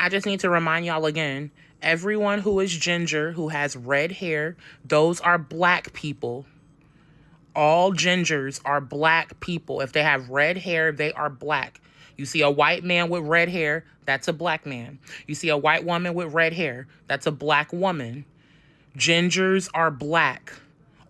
I just need to remind y'all again, everyone who is ginger, who has red hair, those are black people. All gingers are black people. If they have red hair, they are black. You see a white man with red hair, that's a black man. You see a white woman with red hair, that's a black woman. Gingers are black.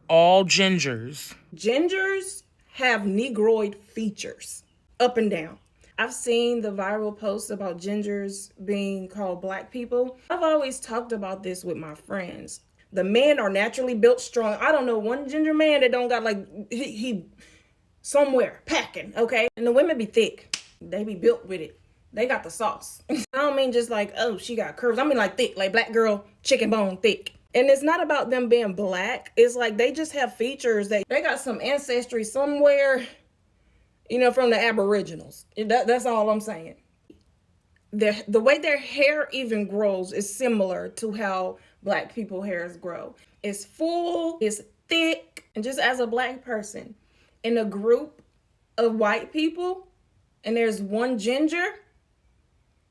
All gingers. Gingers have negroid features, up and down. I've seen the viral posts about gingers being called black people. I've always talked about this with my friends. The men are naturally built strong. I don't know one ginger man that don't got like he somewhere packing, okay? And the women be thick. They be built with it. They got the sauce. I don't mean just like, oh, she got curves. I mean like thick, like black girl, chicken bone thick. And it's not about them being black. It's like they just have features that they got some ancestry somewhere, from the Aboriginals. That's all I'm saying. The way their hair even grows is similar to how black people hairs grow. It's full, it's thick, and just as a black person in a group of white people, and there's one ginger,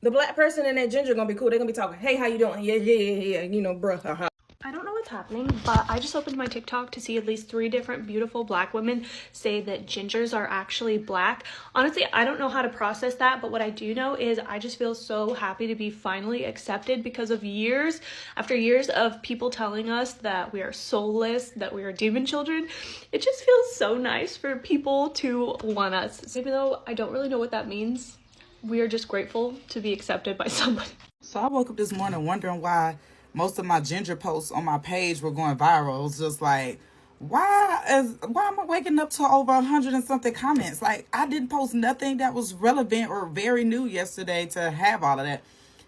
the black person and that ginger gonna be cool. They're gonna be talking, hey, how you doing? Yeah, bruh. I don't know what's happening, but I just opened my TikTok to see at least 3 different beautiful black women say that gingers are actually black. Honestly, I don't know how to process that, but what I do know is I just feel so happy to be finally accepted because of years after years of people telling us that we are soulless, that we are demon children. It just feels so nice for people to want us. Even though I don't really know what that means, we are just grateful to be accepted by somebody. So I woke up this morning wondering why most of my ginger posts on my page were going viral. It was just like, why am I waking up to over 100 and something comments? Like, I didn't post nothing that was relevant or very new yesterday to have all of that.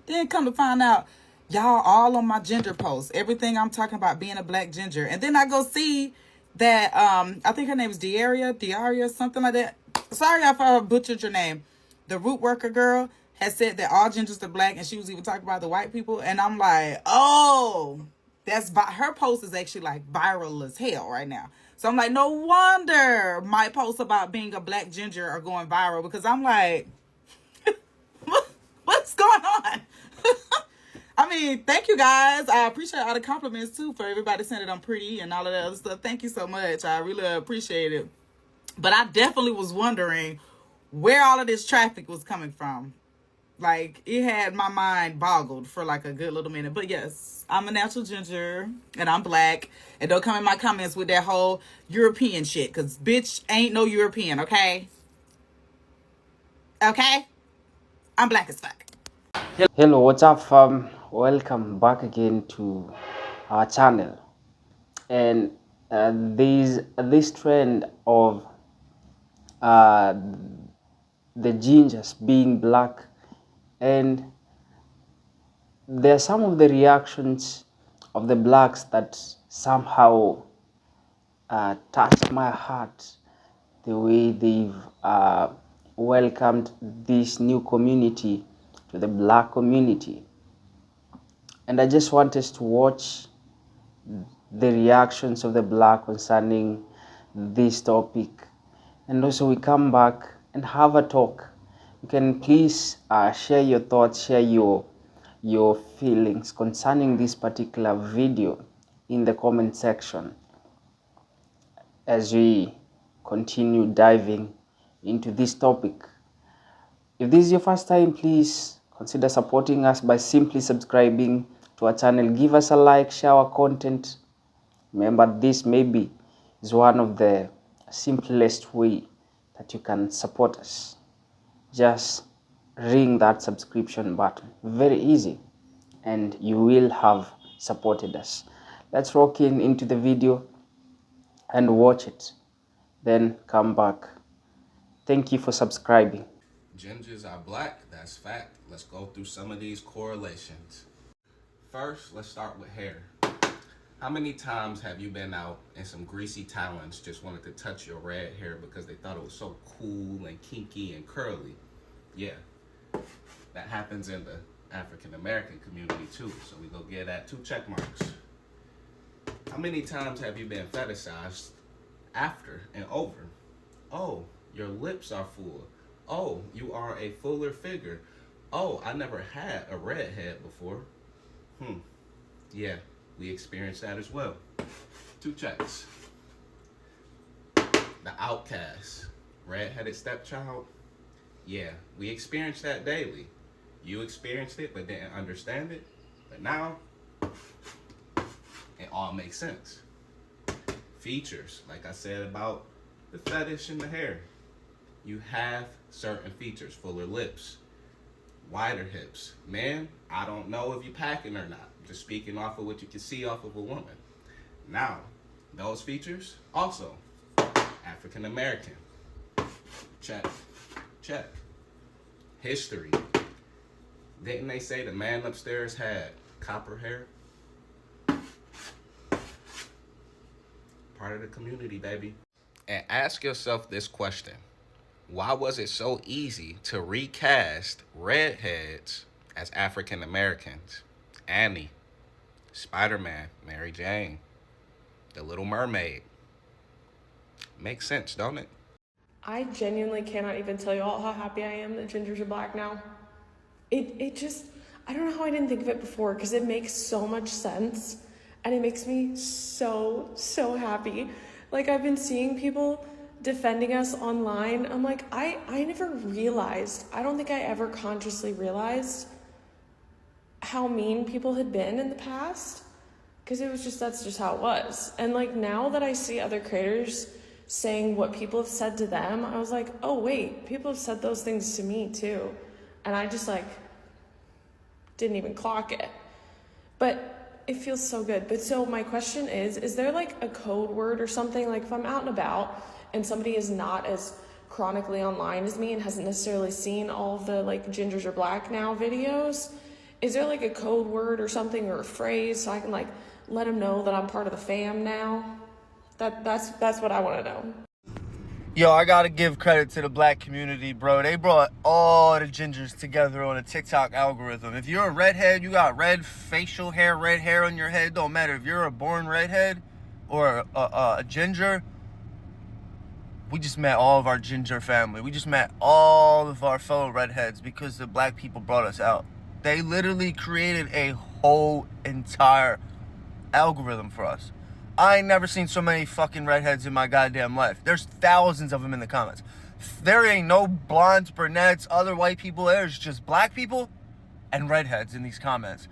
Then come to find out, y'all all on my ginger posts. Everything I'm talking about being a black ginger. And then I go see that, I think her name is Diaria, something like that. Sorry if I butchered your name. The root worker girl had said that all gingers are black, and she was even talking about the white people. And I'm like, oh, her post is actually like viral as hell right now. So I'm like, no wonder my posts about being a black ginger are going viral, because I'm like, what's going on? I mean, thank you guys. I appreciate all the compliments too, for everybody saying that I'm pretty and all of that other stuff. Thank you so much. I really appreciate it. But I definitely was wondering where all of this traffic was coming from. Like, it had my mind boggled for like a good little minute. But yes, I'm a natural ginger and I'm black. And don't come in my comments with that whole European shit, because bitch ain't no European, okay? Okay? I'm black as fuck. Hello, what's up fam? Welcome back again to our channel. And this trend of the gingers being black, and there are some of the reactions of the blacks that somehow touched my heart, the way they've welcomed this new community to the black community. And I just want us to watch the reactions of the black concerning this topic, and also we come back and have a talk. You can please share your thoughts, share your feelings concerning this particular video in the comment section as we continue diving into this topic. If this is your first time, please consider supporting us by simply subscribing to our channel. Give us a like, share our content. Remember, this maybe is one of the simplest way that you can support us. Just ring that subscription button. Very easy, and you will have supported us. Let's rock into the video and watch it, then come back. Thank you for subscribing. Gingers are black, that's fact. Let's go through some of these correlations. First, let's start with hair. How many times have you been out and some greasy talons just wanted to touch your red hair because they thought it was so cool and kinky and curly? Yeah, that happens in the African American community too, so we go get that 2 check marks. How many times have you been fetishized after and over? Oh, your lips are full. Oh, you are a fuller figure. Oh, I never had a redhead before. Yeah, we experienced that as well. 2 checks. The outcast, redheaded stepchild. Yeah, we experienced that daily. You experienced it but didn't understand it. But now, it all makes sense. Features, like I said about the fetish and the hair. You have certain features, fuller lips, wider hips. Man, I don't know if you packing or not. Just speaking off of what you can see off of a woman. Now, those features, also, African American. Check, check. History. Didn't they say the man upstairs had copper hair? Part of the community, baby. And ask yourself this question. Why was it so easy to recast redheads as African Americans? Annie, Spider-Man, Mary Jane, The Little Mermaid. Makes sense, don't it? I genuinely cannot even tell you all how happy I am that gingers are black now. It just, I don't know how I didn't think of it before, because it makes so much sense and it makes me so happy. Like, I've been seeing people defending us online. I'm like, I never realized, I don't think I ever consciously realized how mean people had been in the past, because it was just, that's just how it was. And like, now that I see other creators saying what people have said to them, I was like, oh wait, people have said those things to me too. And I just like didn't even clock it. But it feels so good. But so my question is there like a code word or something? Like, if I'm out and about and somebody is not as chronically online as me and hasn't necessarily seen all of the like gingers are black now videos, is there like a code word or something, or a phrase, so I can like let them know that I'm part of the fam now? That's what I want to know. Yo, I gotta give credit to the black community, bro. They brought all the gingers together on a TikTok algorithm. If you're a redhead, you got red facial hair, red hair on your head, don't matter. If you're a born redhead or a ginger, we just met all of our ginger family. We just met all of our fellow redheads because the black people brought us out. They literally created a whole entire algorithm for us. I ain't never seen so many fucking redheads in my goddamn life. There's thousands of them in the comments. There ain't no blondes, brunettes, other white people. There's just black people and redheads in these comments.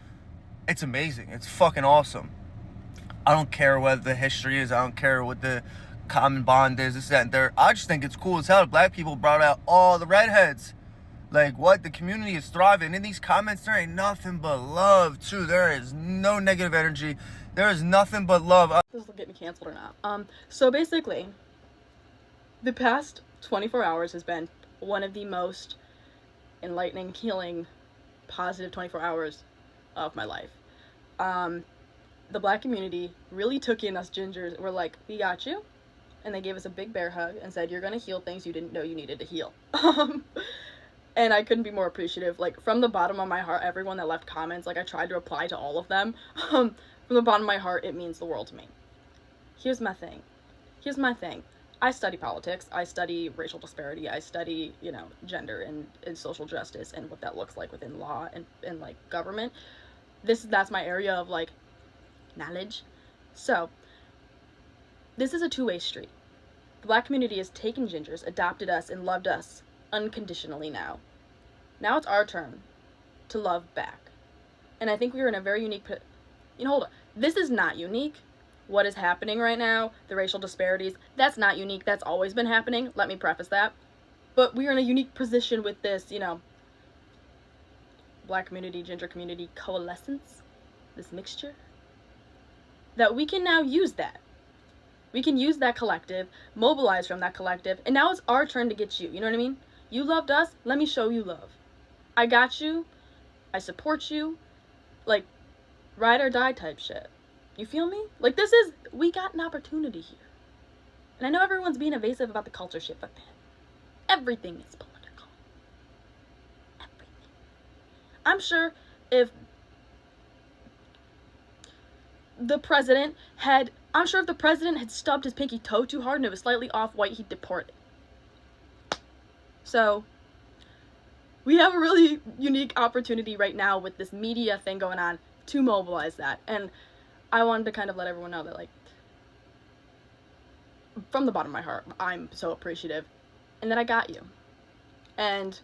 It's amazing. It's fucking awesome. I don't care what the history is. I don't care what the common bond is, this, that, and there. I just think it's cool as hell. Black people brought out all the redheads. Like, what? The community is thriving. In these comments, there ain't nothing but love, too. There is no negative energy. There is nothing but love. This will get me canceled or not. So basically, the past 24 hours has been one of the most enlightening, healing, positive 24 hours of my life. The black community really took in us gingers. We're like, we got you. And they gave us a big bear hug and said, you're going to heal things you didn't know you needed to heal. And I couldn't be more appreciative. Like, from the bottom of my heart, everyone that left comments, like, I tried to reply to all of them. From the bottom of my heart, it means the world to me. Here's my thing. I study politics. I study racial disparity. I study, gender and social justice and what that looks like within law and like, government. That's my area of, like, knowledge. So, this is a two-way street. The black community has taken gingers, adopted us, and loved us unconditionally now. Now it's our turn to love back. And I think we are in a very unique... hold on. This is not unique. What is happening right now, the racial disparities, that's not unique. That's always been happening. Let me preface that. But we are in a unique position with this, black community, ginger community coalescence, this mixture, that we can now use that. We can use that collective, mobilize from that collective, and now it's our turn to get you. You know what I mean? You loved us, let me show you love. I got you, I support you, like, ride or die type shit. You feel me? Like, we got an opportunity here. And I know everyone's being evasive about the culture shit, but man, everything is political. Everything. I'm sure if the president had stubbed his pinky toe too hard and it was slightly off white, he'd deport it. So, we have a really unique opportunity right now with this media thing going on to mobilize that. And I wanted to kind of let everyone know that, like, from the bottom of my heart, I'm so appreciative and that I got you. And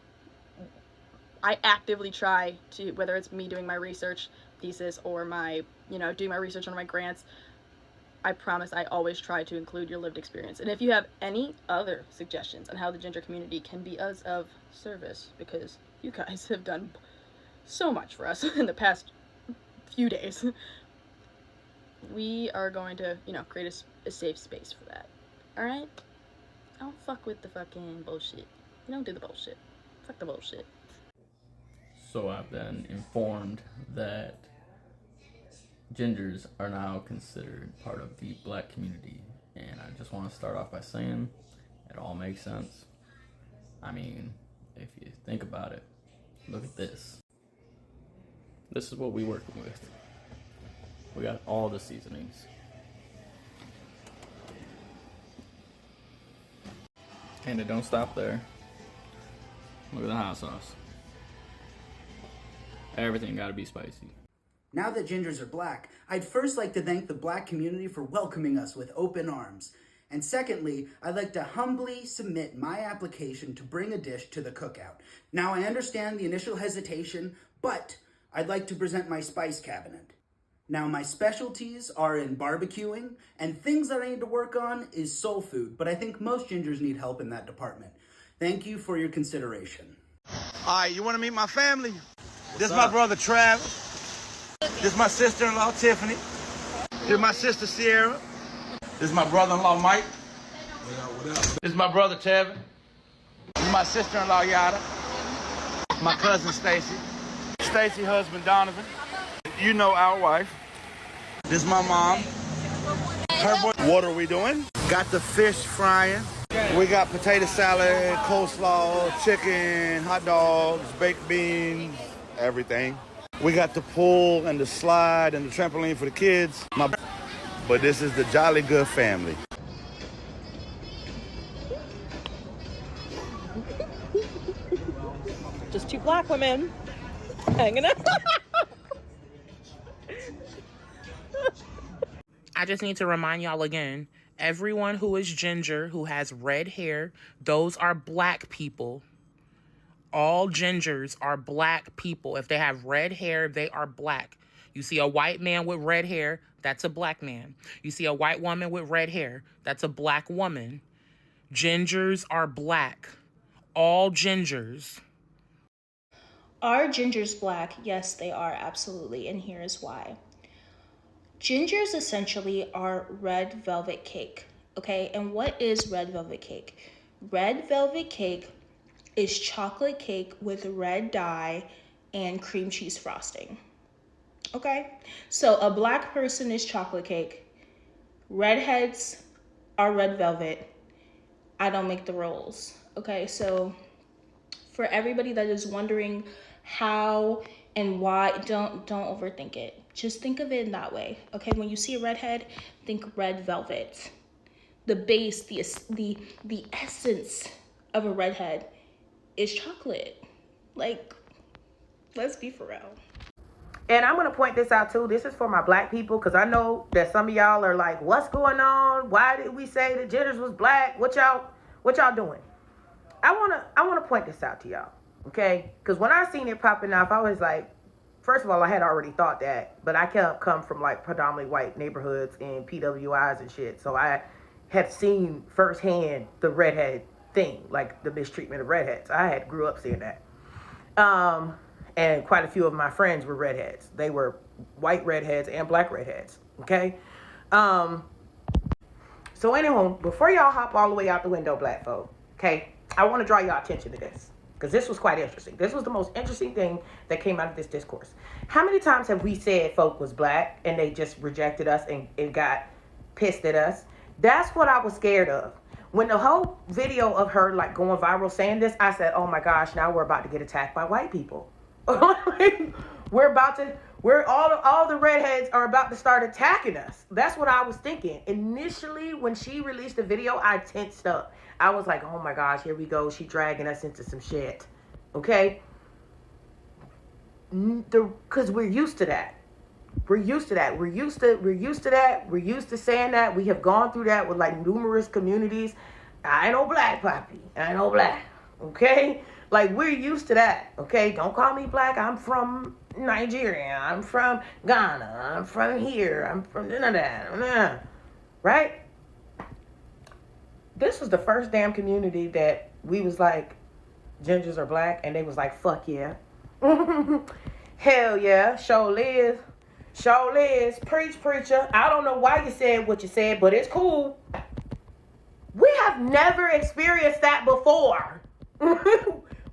I actively try to, whether it's me doing my research thesis or my, doing my research on my grants, I promise I always try to include your lived experience. And if you have any other suggestions on how the ginger community can be of service, because you guys have done so much for us in the past few days, we are going to, create a safe space for that. Alright? Don't fuck with the fucking bullshit. You don't do the bullshit. Fuck the bullshit. So I've been informed that gingers are now considered part of the black community, and I just want to start off by saying it all makes sense. I mean, if you think about it, look at this. This is what we work with. We got all the seasonings. And it don't stop there. Look at the hot sauce. Everything gotta be spicy. Now that gingers are black, I'd first like to thank the black community for welcoming us with open arms. And secondly, I'd like to humbly submit my application to bring a dish to the cookout. Now I understand the initial hesitation, but I'd like to present my spice cabinet. Now my specialties are in barbecuing, and things that I need to work on is soul food, but I think most gingers need help in that department. Thank you for your consideration. All right, you want to meet my family? This is my brother Travis. This is my sister-in-law Tiffany. This is my sister Sierra. This is my brother-in-law Mike. This is my brother Tevin. This is my sister-in-law Yada. My cousin Stacy. Stacy husband Donovan. You know our wife. This is my mom. Her boy. What are we doing? Got the fish frying. We got potato salad, coleslaw, chicken, hot dogs, baked beans, everything. We got the pool and the slide and the trampoline for the kids. But this is the Jolly Good family. Just two black women hanging out. I just need to remind y'all again, everyone who is ginger, who has red hair, those are black people. All gingers are black people. If they have red hair, they are black. You see a white man with red hair, that's a black man. You see a white woman with red hair, that's a black woman. Gingers are black. All gingers. Are gingers black? Yes, they are, absolutely, and here is why. Gingers essentially are red velvet cake, okay? And what is red velvet cake? Red velvet cake is chocolate cake with red dye and cream cheese frosting, okay? So a black person is chocolate cake. Redheads are red velvet. I don't make the rules, okay? So for everybody that is wondering how and why, don't overthink it. Just think of it in that way, okay? When you see a redhead, think red velvet. The base, the essence of a redhead is chocolate. Like, let's be for real. And I'm going to point this out too. This is for my black people, because I know that some of y'all are like, what's going on? Why did we say that gingers was black? What y'all doing? I want to point this out to y'all, okay? Because when I seen it popping off, I was like, first of all, I had already thought that, but I come from like predominantly white neighborhoods and PWIs and shit. So I had seen firsthand the redhead thing, like the mistreatment of redheads. I had grew up seeing that. And quite a few of my friends were redheads. They were white redheads and black redheads, okay? So anyway, before y'all hop all the way out the window, black folk, okay, I want to draw y'all attention to this, because this was quite interesting. This was the most interesting thing that came out of this discourse. How many times have we said folk was black and they just rejected us and got pissed at us? That's what I was scared of. When the whole video of her like going viral saying this, I said, oh my gosh, now we're about to get attacked by white people. All the redheads are about to start attacking us. That's what I was thinking. Initially, when she released the video, I tensed up. I was like, oh my gosh, here we go. She dragging us into some shit. Okay? because we're used to that. We're used to that. We're used to that. We're used to saying that. We have gone through that with like numerous communities. I ain't no black poppy. I ain't no black. Okay? Like, we're used to that. Okay? Don't call me black. I'm from Nigeria. I'm from Ghana. I'm from here. I'm from none of that. Right? This was the first damn community that we was like, gingers are black, and they was like, fuck yeah. Hell yeah. Show Liz. Show Liz. Preach, preacher. I don't know why you said what you said, but it's cool. We have never experienced that before.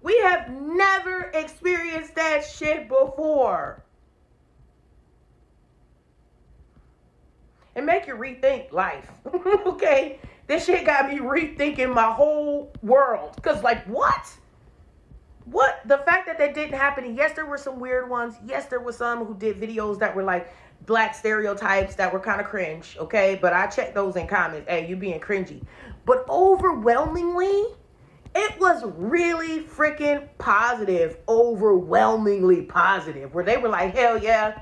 We have never experienced that shit before. And make you rethink life. Okay? This shit got me rethinking my whole world. Because, like, what? What? The fact that didn't happen. And yes, there were some weird ones. Yes, there were some who did videos that were like black stereotypes that were kind of cringe. Okay? But I checked those in comments. Hey, you being cringy. But overwhelmingly, it was really freaking positive. Overwhelmingly positive. Where they were like, hell yeah.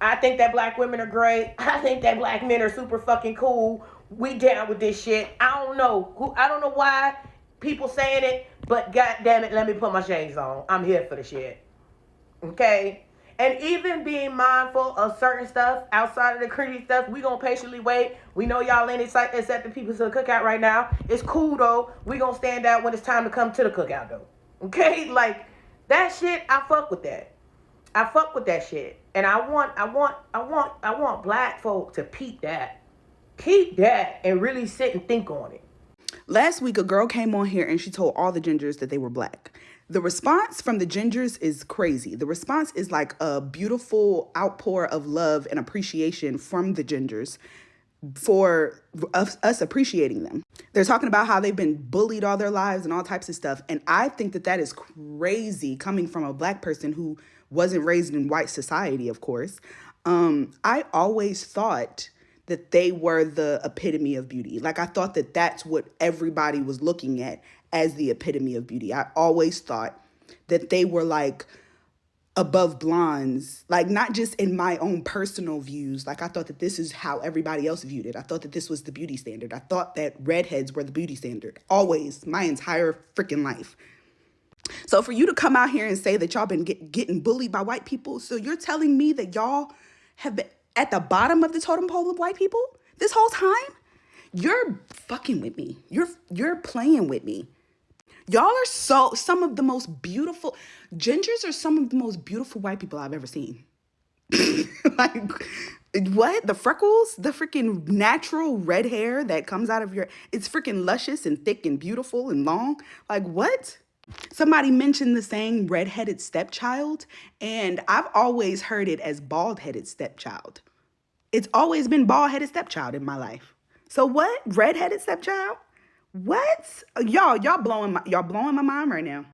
I think that black women are great. I think that black men are super fucking cool. We down with this shit. I don't know why people saying it, but god damn it, let me put my shades on. I'm here for the shit. Okay? And even being mindful of certain stuff outside of the cringy stuff, we gonna patiently wait. We know y'all ain't accepting people to the cookout right now. It's cool though. We gonna stand out when it's time to come to the cookout though. Okay? Like, that shit, I fuck with that. I fuck with that shit. And I want black folk to peep that. Keep that and really sit and think on it. Last week, a girl came on here and she told all the gingers that they were black. The response from the gingers is crazy. The response is like a beautiful outpour of love and appreciation from the gingers for us appreciating them. They're talking about how they've been bullied all their lives and all types of stuff. And I think that is crazy coming from a black person who wasn't raised in white society, of course. I always thought that they were the epitome of beauty. Like, I thought that that's what everybody was looking at as the epitome of beauty. I always thought that they were like above blondes, like not just in my own personal views. Like, I thought that this is how everybody else viewed it. I thought that this was the beauty standard. I thought that redheads were the beauty standard. Always, my entire freaking life. So for you to come out here and say that y'all been getting bullied by white people, so you're telling me that y'all have been at the bottom of the totem pole of white people this whole time? You're fucking with me. You're playing with me. Y'all are some of the most beautiful, gingers are some of the most beautiful white people I've ever seen. Like, what? The freckles? The freaking natural red hair that comes out of it's freaking luscious and thick and beautiful and long. Like, what? Somebody mentioned the saying redheaded stepchild, and I've always heard it as bald-headed stepchild. It's always been bald-headed stepchild in my life. So what? Redheaded stepchild? What? Y'all blowing my mind right now.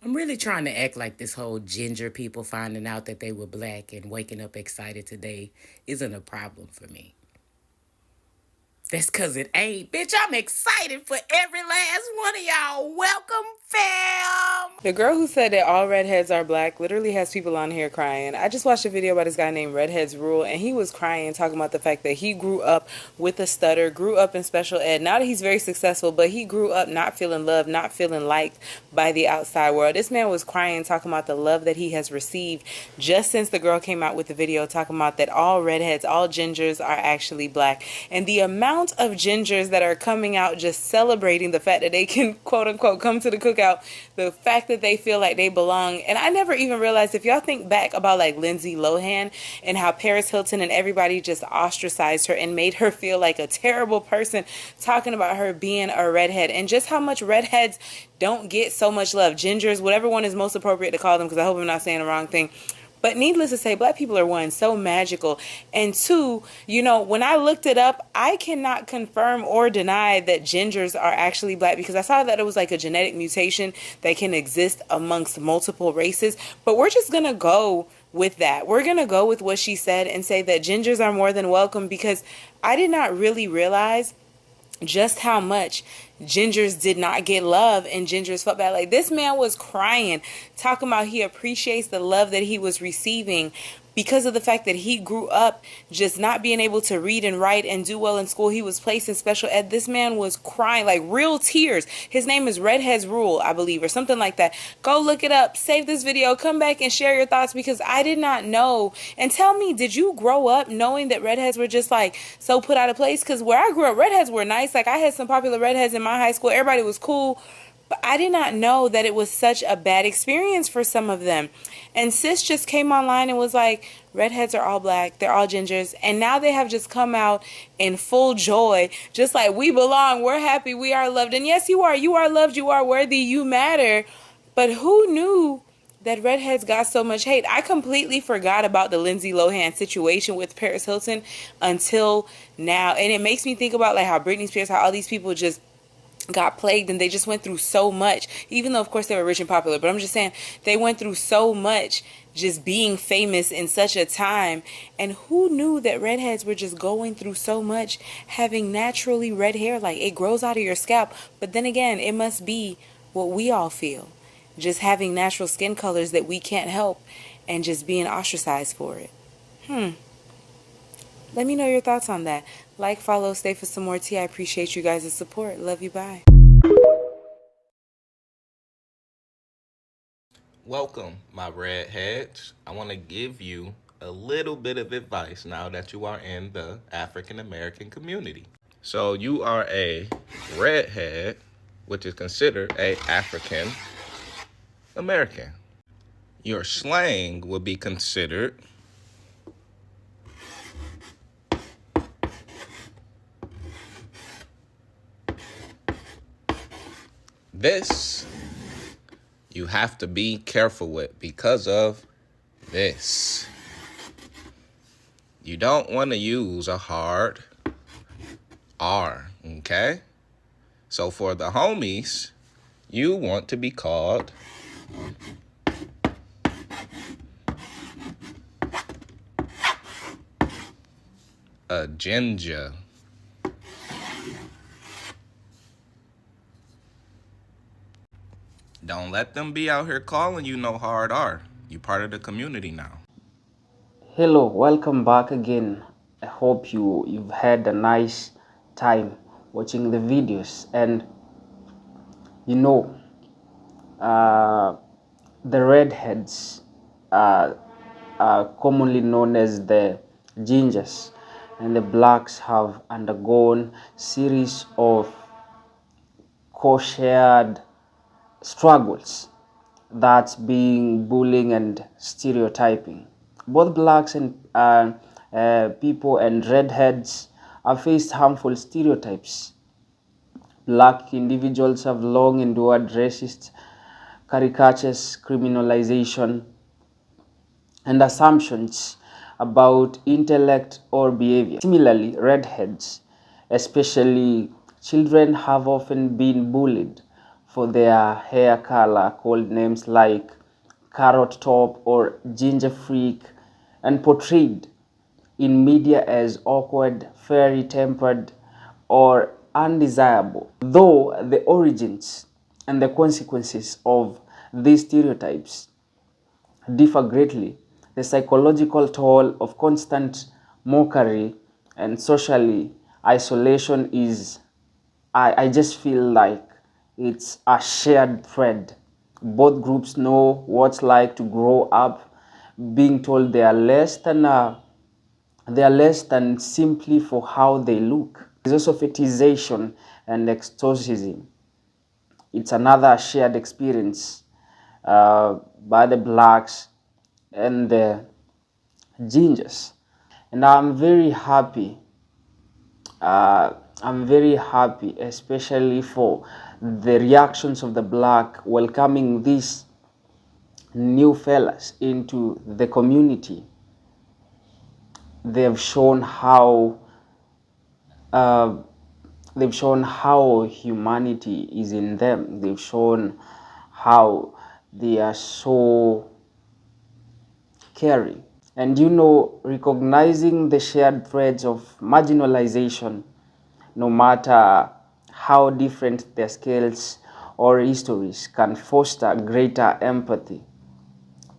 I'm really trying to act like this whole ginger people finding out that they were black and waking up excited today isn't a problem for me. That's because it ain't. Bitch, I'm excited for every last one of y'all. Welcome, fam! The girl who said that all redheads are black literally has people on here crying. I just watched a video about this guy named Redheads Rule, and he was crying, talking about the fact that he grew up with a stutter, grew up in special ed. Now that he's very successful, but he grew up not feeling loved, not feeling liked by the outside world. This man was crying, talking about the love that he has received just since the girl came out with the video talking about that all redheads, all gingers are actually black. And the amount of gingers that are coming out just celebrating the fact that they can quote unquote come to the cookout, the fact that they feel like they belong. And I never even realized, if y'all think back about like Lindsay Lohan and how Paris Hilton and everybody just ostracized her and made her feel like a terrible person, talking about her being a redhead, and just how much redheads don't get so much love. Gingers, whatever one is most appropriate to call them, because I hope I'm not saying the wrong thing. But needless to say, black people are, one, so magical. And two, you know, when I looked it up, I cannot confirm or deny that gingers are actually black, because I saw that it was like a genetic mutation that can exist amongst multiple races. But we're just going to go with that. We're going to go with what she said and say that gingers are more than welcome, because I did not really realize just how much gingers did not get love and gingers felt bad. Like, this man was crying, talking about he appreciates the love that he was receiving because of the fact that he grew up just not being able to read and write and do well in school. He was placed in special ed. This man was crying, like real tears. His name is Redheads Rule, I believe, or something like that. Go look it up, save this video, come back and share your thoughts, because I did not know. And tell me, did you grow up knowing that redheads were just like so put out of place? Because where I grew up, redheads were nice. Like, I had some popular redheads in my high school. Everybody was cool. But I did not know that it was such a bad experience for some of them. And sis just came online and was like, redheads are all black, they're all gingers. And now they have just come out in full joy, just like, we belong, we're happy, we are loved. And yes, you are loved, you are worthy, you matter. But who knew that redheads got so much hate? I completely forgot about the Lindsay Lohan situation with Paris Hilton until now. And it makes me think about like how Britney Spears, how all these people just got plagued and they just went through so much, even though of course they were rich and popular. But I'm just saying, they went through so much just being famous in such a time. And who knew that redheads were just going through so much, having naturally red hair? Like, it grows out of your scalp. But then again, it must be what we all feel, just having natural skin colors that we can't help and just being ostracized for it. Let me know your thoughts on that. Like, follow, stay for some more tea. I appreciate you guys' support. Love you. Bye. Welcome, my redheads. I want to give you a little bit of advice now that you are in the African American community. So you are a redhead, which is considered a African American. Your slang would be considered this. You have to be careful with because of this. You don't want to use a hard R, okay? So for the homies, you want to be called a ginger. Don't let them be out here calling you no hard R. You part of the community now. Hello, welcome back again. I hope you've had a nice time watching the videos. And the redheads are commonly known as the gingers, and the blacks have undergone series of co-shared struggles, that's being bullying and stereotyping. Both blacks and people and redheads have faced harmful stereotypes. Black individuals have long endured racist caricatures, criminalization, and assumptions about intellect or behavior. Similarly, redheads, especially children, have often been bullied for their hair color, called names like carrot top or ginger freak, and portrayed in media as awkward, fairy tempered, or undesirable. Though the origins and the consequences of these stereotypes differ greatly, the psychological toll of constant mockery and socially isolation is, I just feel like it's a shared thread. Both groups know what's like to grow up being told they are less than simply for how they look. There's also fetishization and exorcism. It's another shared experience by the blacks and the gingers. And I'm very happy, especially for the reactions of the black welcoming these new fellas into the community. They've shown how humanity is in them. They've shown how they are so caring. And recognizing the shared threads of marginalization, no matter how different their skills or histories can foster greater empathy.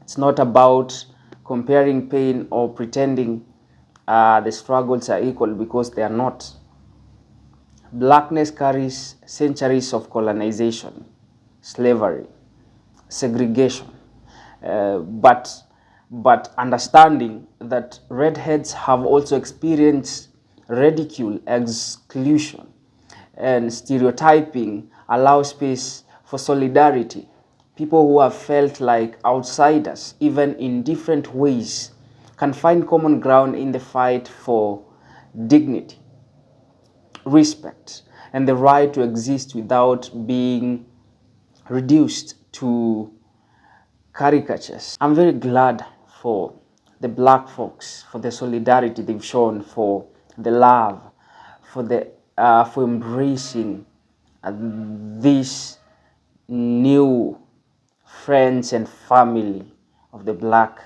It's not about comparing pain or pretending the struggles are equal, because they are not. Blackness carries centuries of colonization, slavery, segregation, but understanding that redheads have also experienced ridicule, exclusion, and stereotyping allows space for solidarity. People who have felt like outsiders, even in different ways, can find common ground in the fight for dignity, respect, and the right to exist without being reduced to caricatures. I'm very glad for the black folks, for the solidarity they've shown, for the love, for embracing this new friends and family of the black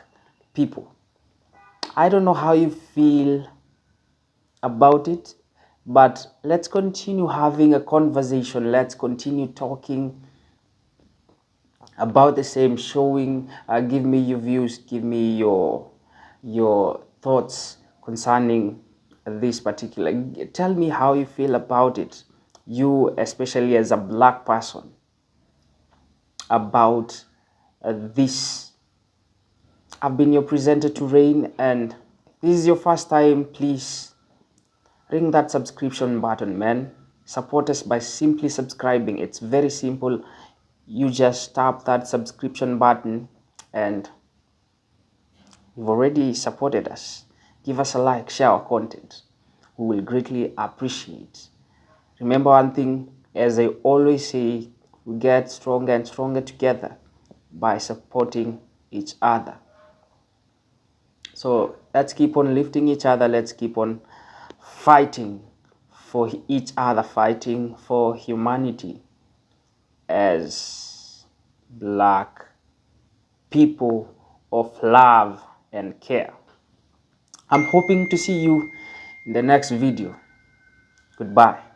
people. I don't know how you feel about it, but let's continue having a conversation. Let's continue talking about the same, showing, give me your views, give me your thoughts concerning this particular. Tell me how you feel about it, you especially as a black person, about this. I've been your presenter, Turain, and this is your first time, please ring that subscription button, man. Support us by simply subscribing. It's very simple. You just tap that subscription button and you've already supported us. Give us a like, share our content. We will greatly appreciate. Remember one thing, as I always say, we get stronger and stronger together by supporting each other. So let's keep on lifting each other. Let's keep on fighting for each other, fighting for humanity as black people of love and care. I'm hoping to see you in the next video. Goodbye.